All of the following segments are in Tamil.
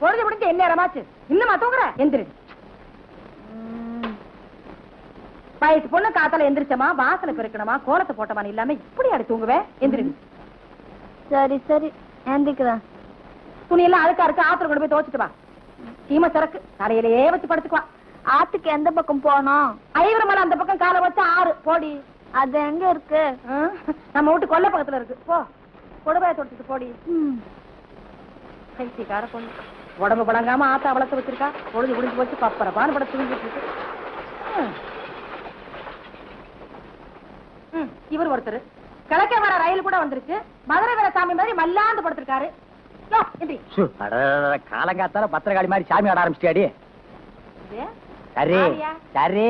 பொழுது முடிஞ்சு என்ன நேரமாச்சு இன்னுமா தூங்குற? எந்திரி. வயசு பொண்ணு காத்தால எந்திரிச்சமா வாசலை பெருக்கணுமா கோலத்தை போட்டமா இல்லாம இப்படி அடி தூங்குவேன். எந்திரி. சரி சரி எந்திரிக்கிறேன். துணியெல்லாம் அழுக்கா இருக்கு, ஆத்துல கொண்டு போய் துவச்சிட்டு வா. சீம சரக்கு தலையிலேயே வச்சு படுத்துக்குவா. ஆத்துக்கு எந்த பக்கம் போனோம்? ஐவரமலை அந்த பக்கம் காலை வச்சு ஆறு போடி. அது எங்க இருக்கு? நம்ம வீட்டு கொல்லை பக்கத்துல இருக்கு. போ கொடுவாய தொடுத்துட்டு போடி. கைசிக்கார பொண்ணு உடம்பு படங்காம ஆத்தா வளர்த்து வச்சிருக்கா. பொழுது முடிஞ்சு போச்சு பப்பர பானு பட தூங்கிட்டு இருக்கு. இவர் ஒருத்தர் கிழக்கே வர ரயில் கூட வந்துருச்சு. மதுரை வீர சாமி மாதிரி மல்லாந்து படுத்திருக்காரு. காலங்காத்தால பத்திரகாளி மாதிரி சாமி ஆட ஆரம்பிச்சிட்டியாடி. சரி சரி,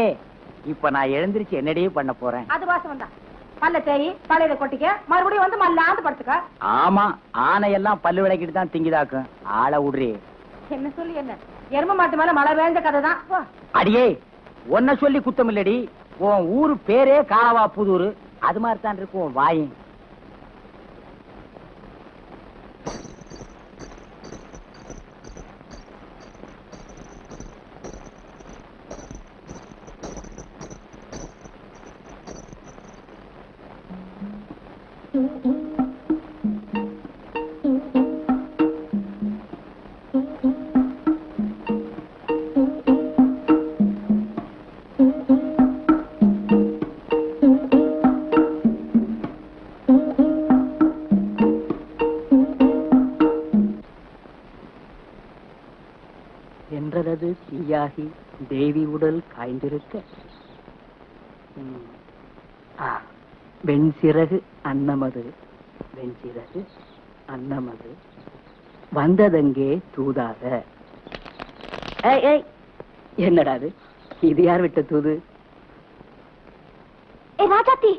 இப்ப நான் எழுந்திருச்சு என்னடி பண்ண போறேன்? அது வாசம் தான் பல்ல தேய் பழையத கொட்டிக்க மறுபடியும் வந்து மல்லாந்து படுத்துக்க. ஆமா, ஆனையெல்லாம் பல்லு விளக்கிட்டு தான் திங்கிதாக்கும். ஆளை விடுறி. என்ன சொல்லி என்ன எரும மாட்டு மேல மழை வேண்ட கதை தான். அடியே ஒன்ன சொல்லி குத்தம் இல்லடி. உன் ஊரு பேரே காவா புதூர். அது மாதிரி தான் இருக்கும் வாயும். என்றது தீயாகி தேவி உடல் காய்ந்திருக்க வெண்சிறகு அன்னமது வெண்சிறகு அன்னமது வந்ததங்கே தூதாக. என்னடா இது யார் விட்ட தூது? ராஜாத்தி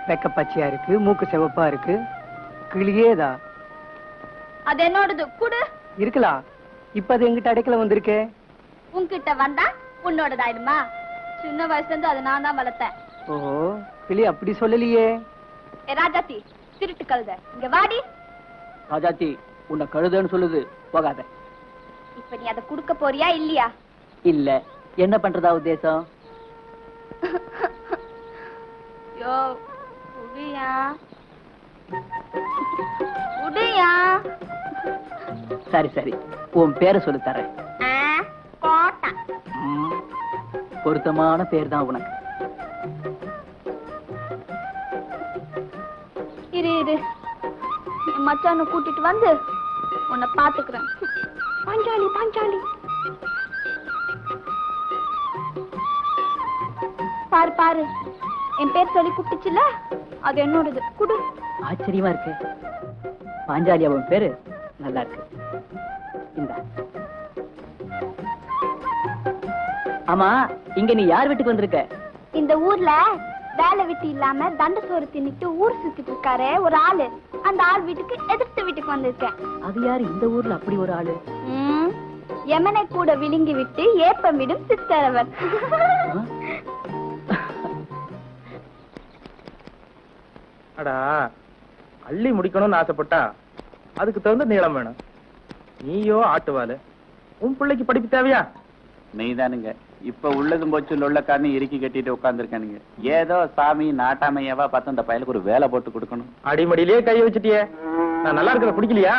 வெக்க பச்சையா இருக்கு, மூக்கு செவப்பா இருக்கு. கிளியேதா? அது என்னோடது குடு. இருக்கலாம். இப்ப அது எங்கிட்ட அடைக்கல வந்திருக்கே. உன்கிட்ட வந்தா உன்னோடதாயிடுமா? சின்ன வயசுல இருந்து அதை நான் தான் வளர்த்தேன். ஓஹோ, கிளி அப்படி சொல்லலையே. ராஜாத்தி திருட்டு கழுத, இங்க வாடி. ராஜாத்தி உன்னை கழுதன்னு சொல்லுது, போகாத. இப்ப நீ அதை குடுக்க போறியா இல்லையா? இல்ல, என்ன பண்றதா உத்தேசம்? சரி சரி, உன் பேரை சொல்லி தரேன். பொருத்தமான பேர் தான் உனக்கு. இரு இரு, என் மச்சான கூட்டிட்டு வந்து உன்னை பாத்துக்கிறேன். பாஞ்சாலி பாஞ்சாலி, பாரு பாரு, என் பேர் சொல்லி கூப்பிட்டுச்சுல, அது என்னோடது. குடு. ஆச்சரியமா இருக்கு. பாஞ்சாலி அவன் பேரு நல்லா இருக்கு. இந்த ஆமா, இங்க நீ யார் வீட்டுக்கு வந்திருக்க? இந்த ஊர்ல வேலை விட்டு இல்லாம தண்ட சோறு தின்னுட்டு ஊர் சுத்திட்டு இருக்காரு ஒரு ஆளு. அந்த ஆள் வீட்டுக்கு எதிர்த்து வீட்டுக்கு வந்திருக்கேன். அது யாரு இந்த ஊர்ல அப்படி ஒரு ஆளு? யமனை கூட விழுங்கி விட்டு ஏப்பம் விடும் சித்தரவன். அடா, அள்ளி முடிக்கணும்னு ஆசைப்பட்டா அதுக்கு தகுந்த நீளம் வேணும். நீயோ ஆட்டுவாளு. உன் பிள்ளைக்கு படிப்பு தேவையா? நீதானுங்க இப்ப உள்ளதும் போச்சு உள்ளக்காரனு இறுக்கி கட்டிட்டு உட்கார்ந்துருக்கானுங்க. ஏதோ சாமி நாட்டாமையாவா பார்த்து அந்த பயலுக்கு ஒரு வேலை போட்டு கொடுக்கணும். அடிமடியிலேயே கை வச்சுட்டியே. நான் நல்லா இருக்கிற பிடிக்கலையா?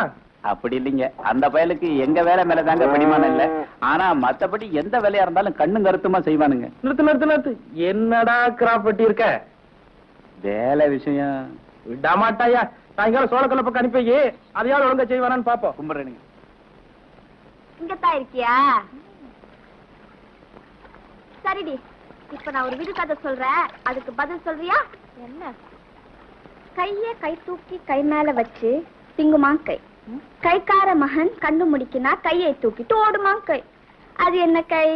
அப்படி இல்லைங்க, அந்த பயலுக்கு எங்க வேலை மேலதாங்க பிடிமானம் இல்ல. ஆனா மத்தபடி எந்த வேலையா இருந்தாலும் கண்ணும் கருத்துமா செய்வானுங்க. நிறுத்து நிறுத்து நிறுத்து, என்னடா கிராப் பட்டி இருக்க? வேலை விஷயம் விடாமாட்டாயா? சாயங்காலம் சோழக்கல்ல பக்கம் அனுப்பி அதையாவது ஒழுங்கா செய்வானான்னு பாப்போம். கும்பிடுறேனுங்க. இங்கத்தான் இருக்கியா? சரிடி, இப்ப நான் ஒரு விடுகதை சொல்றேன், அதுக்கு பதில் சொல்றியா? என்ன? கைய கை தூக்கி கை மேல வச்சு திங்குமா கை. கைக்கார மகன் கண்டு முடிக்கினா கையை தூக்கிட்டு ஓடுமா கை. அது என்ன கை?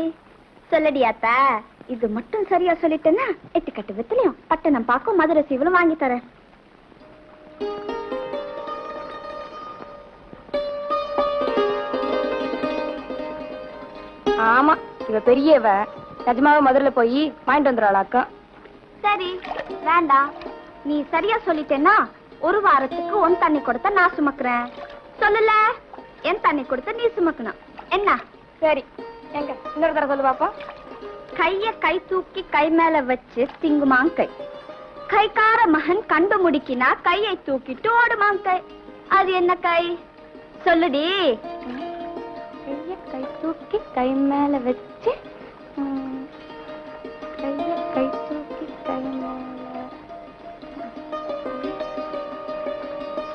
சொல்லடியாத்தா. இது மட்டும் சரியா சொல்லிட்டேன்னா 8 கட்டு வெத்திலையும் பட்டணம் பாக்கும் மதுரை சீவலும் வாங்கி தரேன். ஆமா, இவ பெரியவ. நிஜமாவே மதுரையில போய் வாங்கிட்டு வந்துடுறாளாக்கா. சரி வேண்டாம், நீ சரியா சொல்லிட்டேன்னா ஒரு வாரத்துக்கு உன் தண்ணி கொடுத்த நான் சுமக்குறேன். சொல்லல, என் தண்ணி கொடுத்த நீ சுமக்கணும். என்ன? சரி, எங்க இன்னொரு தடவை சொல்லு பாப்பா. கைய கை தூக்கி கை மேல வச்சு திங்குமாங்கை. கைக்கார மகன் கண்டு முடிக்கினா கையை தூக்கிட்டு ஓடுமாங்கை. அது என்ன கை? சொல்லுடி. கைய கை தூக்கி கை மேல வச்சு கைய கை தூக்கி கை மேல.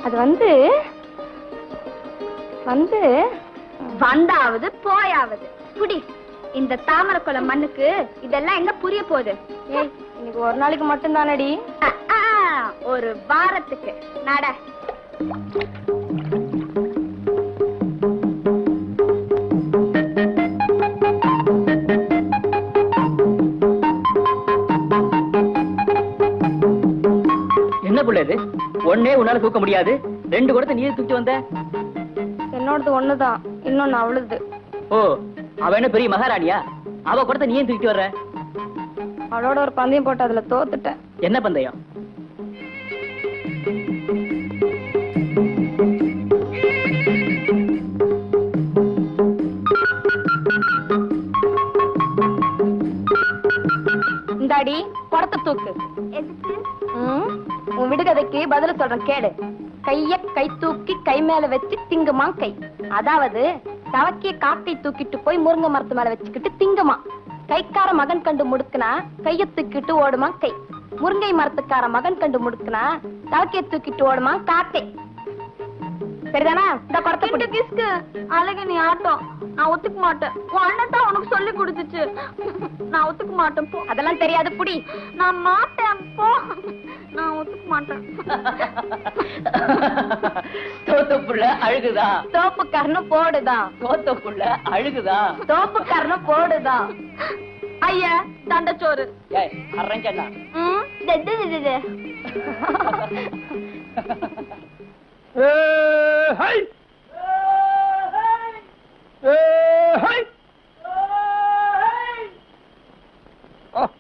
அது வந்து வந்தாவது போயாவது புடி. இந்த தாமரை குளம் மண்ணுக்கு இதெல்லாம் எங்க புரிய போகுது? ஏய், இன்னைக்கு ஒரு நாளைக்கு மட்டும் தானடி. ஒரு வாரத்துக்கு நட. என்ன பிள்ளை இது? ஒன்னே உன்னால தூக்க முடியாது, 2 குடத்தை நீயே தூக்கி வந்த. என்னோடது ஒண்ணுதான், இன்னொன்னு அவளுது. ஓ, அவ என்ன பெரிய மகாராணியா? அவ குடத்தை நீயே தூக்கிட்டு வர்ற? அவளோட ஒரு பந்தயம் போட்டு அதுல தோத்துட்டேன். என்ன பந்தயம்? இந்தாடி குடத்தை தூக்கு. எதுக்கு? உன் விடுகதைக்கு பதில சொல்றேன் கேடு. கைய கை தூக்கி கை மேல வச்சு திங்குமா கை. அதாவது தவக்கிய காக்கை தூக்கிட்டு போய் முருங்கை மரத்து மேல வச்சுக்கிட்டு திங்குமா. கைக்கார மகன் கண்டு முடுக்குனா கைய தூக்கிட்டு ஓடுமா கை. முருங்கை மரத்துக்கார மகன் கண்டு முடுக்குனா தவக்கிய தூக்கிட்டு ஓடுமா காக்கை. சரிதானா? இந்த குடத்தை கிஸ்கு அழகு நீ ஆட்டம். நான் ஒத்துக்க மாட்டேன். உன் அண்ணன் தான் உனக்கு சொல்லி கொடுத்துச்சு. நான் ஒத்துக்க மாட்டேன் போ. அதெல்லாம் தெரியாது புடி. நான் மாட்டேன் போ. நான் ஒத்துக்க மாட்டேன். தோத்தப்புள்ள அழுகுதான். தோப்புக்காரனும் போடுதான். தோத்தப்புள்ள அழுகுதான். தோப்புக்காரனும் போடுதான். ஐயா தண்டச்சோறு. ஏய், அரஞ்சண்ணா.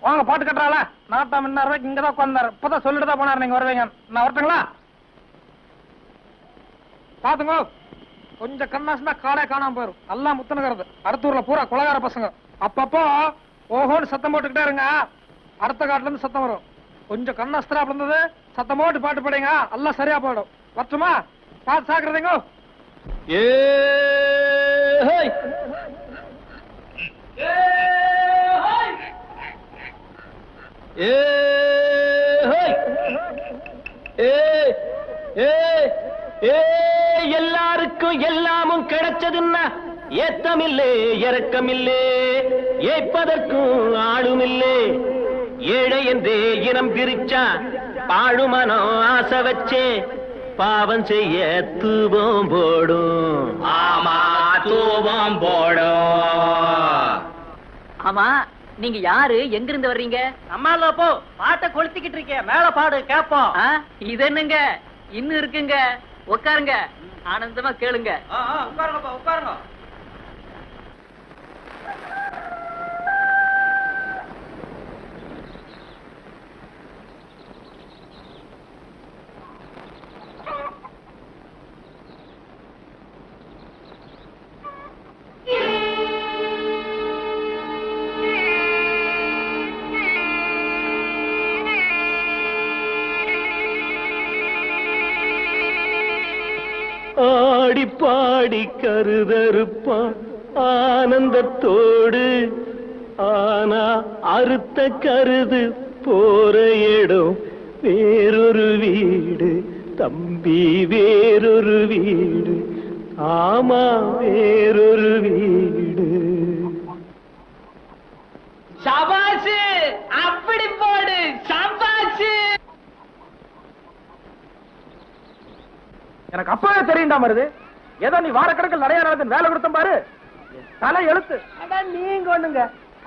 வாங்க, பாட்டு கட்டுறாள. நாட்டாம் இன்னார் இங்கதான் உட்கார்ந்தாரு. இப்பதான் சொல்லிட்டு தான் போனாரு, நீங்க வருவீங்க. நான் வரட்டுங்களா? பாத்துங்க, கொஞ்சம் கண்ணாசுனா காடே காணாம போயிரும். நல்லா முத்தனுங்கிறது. அடுத்த ஊர்ல பூரா குலகார பசங்க. அப்பப்போ ஓஹோன்னு சத்தம் போட்டுக்கிட்டே இருங்க. அடுத்த காட்டுல இருந்து சத்தம் வரும். கொஞ்சம் கண்ணாஸ்திரா இருந்தது, சத்தம் போட்டு பாட்டு படிங்க. எல்லாம் சரியா போயிடும். வரட்டுமா? பார்த்து சாக்குறதுங்க. எல்லாருக்கும் எல்லாமும் கிடைச்சதுன்னா ஏத்தமில்லே இறக்கமில்லே, ஏற்பதற்கும் ஆளுமில்லே. ஏழை என்றே இனம் பிரிச்சா பாழுமனோ ஆசை வச்சே பாவம் செய்ய தூபம் போடும். ஆமா, தூபம் போடும். ஆமா, நீங்க யாரு? எங்க இருந்து வர்றீங்க? அம்மால போ, பாட்டை கொளுத்திக்கிட்டு இருக்கே, மேல பாடு கேப்போம். இது என்னங்க இன்னும் இருக்குங்க? உட்காருங்க, ஆனந்தமா கேளுங்க. உட்காருங்கப்பா, உட்காருங்க. ஆடி பாடி கருதறுப்பான் ஆனந்தத்தோடு, ஆனா அறுத்த கருது போற இடம் வேறொரு வீடு தம்பி, வேறொரு வீடு. ஆமா, வேறொரு வீடு. சபாசு, அப்படி போடு. சபாசு. எனக்கு அப்பவே தெரியுண்டா மருது. ஏதோ நீ வாரக்கணக்கில் நிறைய நடந்து வேலை கொடுத்த பாரு. தலை எழுத்து. நீங்க ஒண்ணுங்க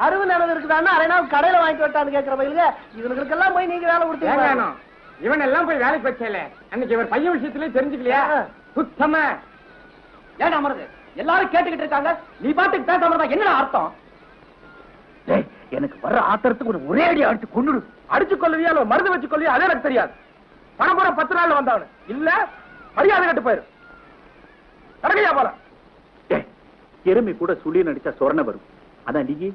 அறுவு நிலவு இருக்குதான்னு அரை நாள் கடையில வாங்கிட்டு வட்டான்னு கேட்கிற பயிலுங்க. இவனுக்கு எல்லாம் போய் நீங்க வேலை கொடுத்தீங்க. இவன் எல்லாம் போய் வேலைக்கு வச்சல. அன்னைக்கு இவர் பையன் விஷயத்திலே தெரிஞ்சுக்கலையா? சுத்தமா. ஏன் அமருது, எல்லாரும் கேட்டுக்கிட்டு இருக்காங்க, நீ பாட்டுக்கு பேசாம இருந்தா என்னடா அர்த்தம்? டேய், எனக்கு வர்ற ஆத்திரத்துக்கு ஒரு ஒரே அடி அடிச்சு கொண்டுடு. அடிச்சு கொள்ளுவியா இல்ல மருந்து வச்சு கொள்ளுவியா அதே எனக்கு தெரியாது. பணம் பூரா 10 நாள்ல வந்தவனு இல்ல மரியாதை கட்டு போயிரு. நடக்கையா போல. டேய், எருமை கூட சுழி நடிச்சா சொரணை வரும். அதான் நீ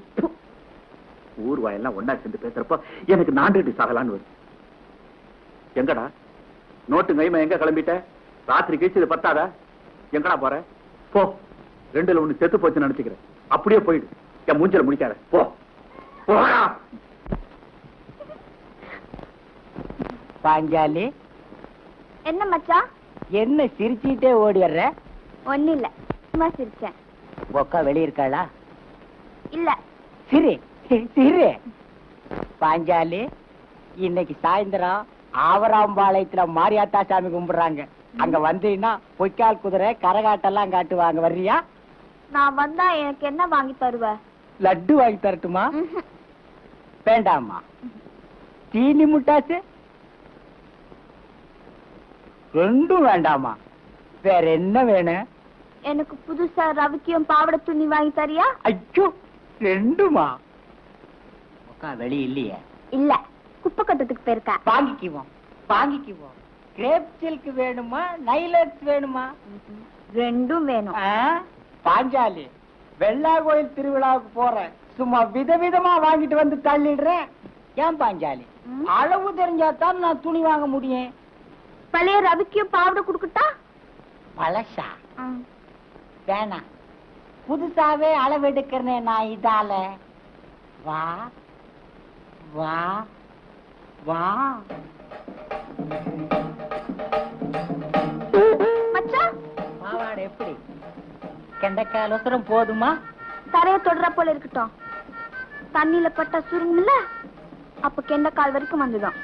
ஊர் வாயெல்லாம் ஒன்னா சேர்ந்து பேசுறப்ப எனக்கு நான்கு சாகலான்னு வரும். எங்கடா நோட்டு கைமா எங்க கிளம்பிட்ட? ராத்திரி கழிச்சு இது பத்தாதா? எங்கடா போற? போ, 2ல 1 செத்து போச்சுன்னு நினைச்சுக்கிறேன். அப்படியே போயிடு, என் மூஞ்சில முடிக்காத. போ போடா. பாஞ்சாலி, என்ன மச்சான்? என்ன சிரிச்சுட்டே ஓடி வர்ற? ஒண்ணு இல்ல, சும்மா சிரிச்சேன். ஒக்கா வெளிய இருக்காளா? இல்ல. சிரி சிரி. பாஞ்சாலி, இன்னைக்கு சாயந்தரம் ஆவராம்பாளையத்துல மாரியாத்தா சாமி கும்பிடுறாங்க. அங்க வந்தீங்கன்னா பொய்க்கால் குதிரை கரகாட்டெல்லாம் காட்டுவாங்க. வர்றியா? நான் வந்தா எனக்கு என்ன வாங்கி தருவ? லட்டு வாங்கி தரட்டுமா? வேண்டாமா? தீனி முட்டாசு? ரெண்டும் வேண்டாமா? வேற என்ன வேணும்? எனக்கு புதுசா ரவிக்கியும் பாவாடை துணி வாங்கி தரியா? ஐயோ, ரெண்டுமா? உக்கா வெளி இல்லையே. இல்ல, குப்பை கட்டத்துக்கு போயிருக்க. வாங்கிக்குவோம் வாங்கிக்குவோம். கிரேப் சில்க் வேணுமா நைலக்ஸ் வேணுமா? ரெண்டும் வேணும். பாஞ்சாலி, வெள்ளா கோயில் திருவிழாவுக்கு போறேன், சும்மா விதவிதமா வாங்கிட்டு வந்து தள்ளிடுறேன். ஏன் பாஞ்சாலி, அளவு தெரிஞ்சாதான் நான் துணி வாங்க முடியும். பழைய ரவிக்கியும் பாவாடை குடுக்கட்டா? பழசா? வேணாம், புதுசாவே அளவெடுக்கிறனே நான் இதால. வா வா வா. மச்சான், பாவாடை எப்படி? கெண்டைக்கால் அவசரம் போதுமா? தரைய தொடர போல இருக்கட்டும். தண்ணியில பட்டா சுருங்கும்ல, அப்ப கெண்டைக்கால் வரைக்கும் வந்துடும்.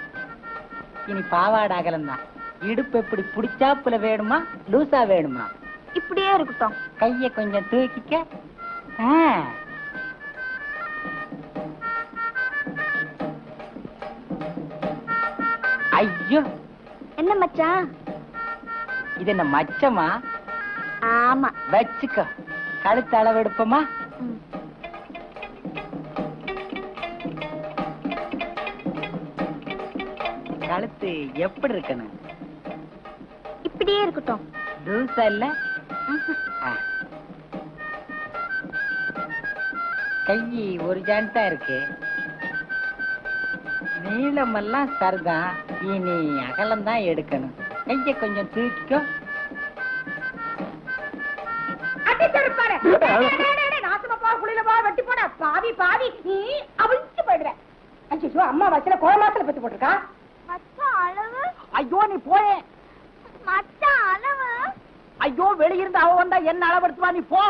இனி பாவாடை அகலம்தான். இடுப்பு எப்படி புடிச்சாப்புல வேணுமா லூசா வேணுமா? இப்படியே இருக்கட்டும். கைய கொஞ்சம் தூக்கிக்க. ஐயோ, என்ன மச்சான்? இது என்ன மச்சமா? ஆமா. வச்சுக்க. கழுத்து அளவு எடுப்போமா? கழுத்து எப்படி இருக்கணும்? இப்படியே இருக்கட்டும். லூசா இல்ல? கை ஒரு ஜான் தான் இருக்கு. நீளமெல்லாம் சரிதான், இனி அகலம் தான் எடுக்கணும். கைய கொஞ்சம் தூக்கிக்கோ. அம்மா வச்சல கோமாசல பத்தி போட்டிருக்கா. மச்சான் அளவு. ஐயோ நீ போயே. மச்சான் அளவு. ஐயோ வெளியிருந்து அவ வந்தா என்ன அளவெடுத்துவா? நீ போ.